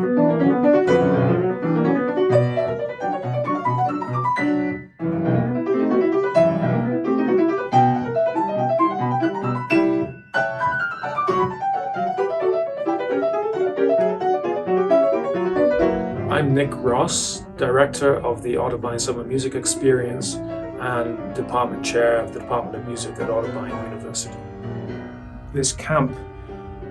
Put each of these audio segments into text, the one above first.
I'm Nick Ross, Director of the Otterbein Summer Music Experience and Department Chair of the Department of Music at Otterbein University. This camp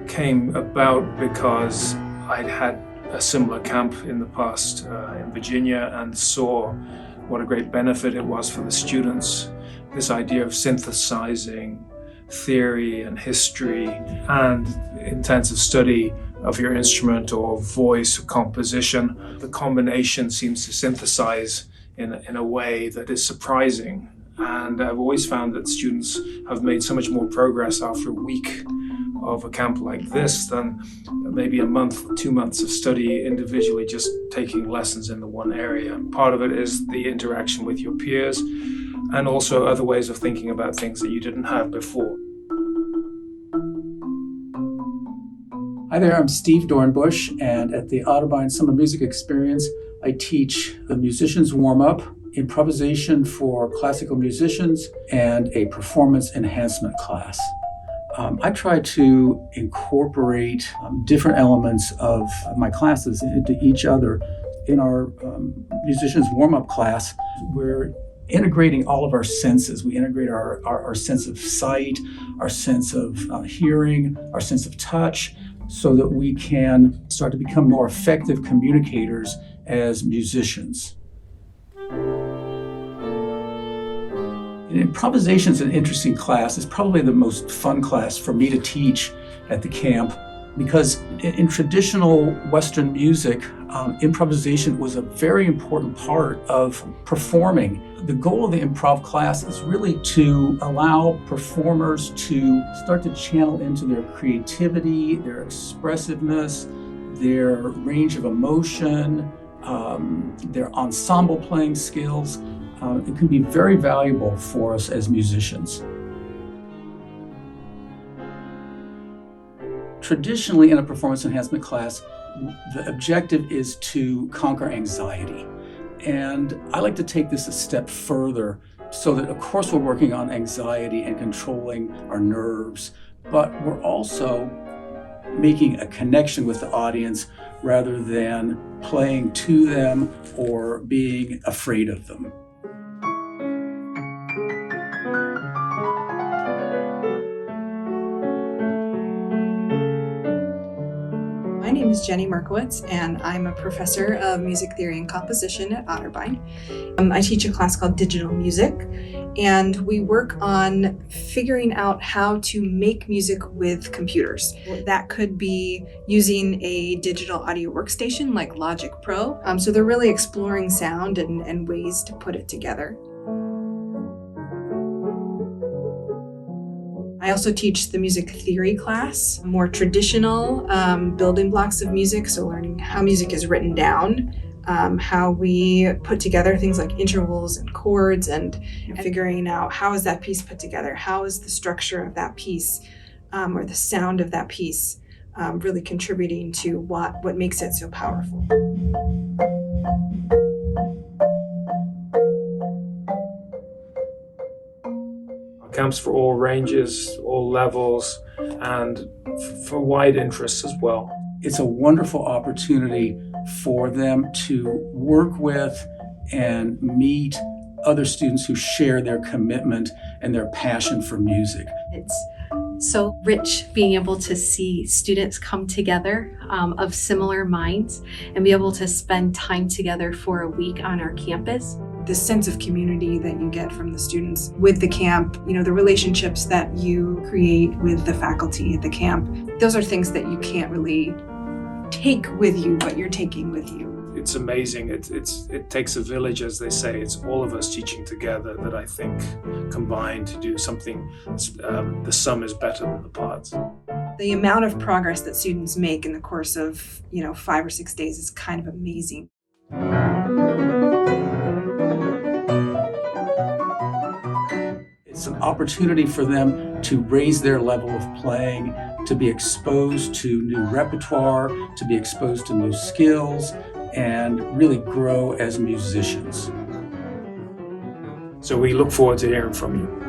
came about because I'd had a similar camp in the past in Virginia and saw what a great benefit it was for the students. This idea of synthesizing theory and history and intensive study of your instrument or voice or composition. The combination seems to synthesize in a way that is surprising. And I've always found that students have made so much more progress after a week of a camp like this than maybe a month, 2 months of study individually, just taking lessons in the one area. Part of it is the interaction with your peers and also other ways of thinking about things that you didn't have before. Hi there, I'm Steve Dornbush, and at the Otterbein Summer Music Experience, I teach the musicians warm-up, improvisation for classical musicians, and a performance enhancement class. I try to incorporate different elements of my classes into each other. In our musicians warm-up class, we're integrating all of our senses. We integrate our sense of sight, our sense of hearing, our sense of touch, so that we can start to become more effective communicators as musicians. And improvisation is an interesting class. It's probably the most fun class for me to teach at the camp because in traditional Western music, improvisation was a very important part of performing. The goal of the improv class is really to allow performers to start to channel into their creativity, their expressiveness, their range of emotion, their ensemble playing skills. It can be very valuable for us as musicians. Traditionally, in a performance enhancement class, the objective is to conquer anxiety. And I like to take this a step further so that, of course, we're working on anxiety and controlling our nerves, but we're also making a connection with the audience rather than playing to them or being afraid of them. My name is Jenny Markowitz, and I'm a professor of music theory and composition at Otterbein. I teach a class called Digital Music, and we work on figuring out how to make music with computers. That could be using a digital audio workstation like Logic Pro. So they're really exploring sound and ways to put it together. I also teach the music theory class, more traditional building blocks of music, so learning how music is written down, how we put together things like intervals and chords, and figuring out how is that piece put together, how is the structure of that piece or the sound of that piece really contributing to what makes it so powerful. Camps for all ranges, all levels, and for wide interests as well. It's a wonderful opportunity for them to work with and meet other students who share their commitment and their passion for music. It's so rich being able to see students come together of similar minds and be able to spend time together for a week on our campus. The sense of community that you get from the students with the camp, the relationships that you create with the faculty at the camp, those are things that you can't really take with you, but you're taking with you. It's amazing. It takes a village, as they say. It's all of us teaching together that I think combine to do something. The sum is better than the parts. The amount of progress that students make in the course of 5 or 6 days is kind of amazing. It's an opportunity for them to raise their level of playing, to be exposed to new repertoire, to be exposed to new skills, and really grow as musicians. So we look forward to hearing from you.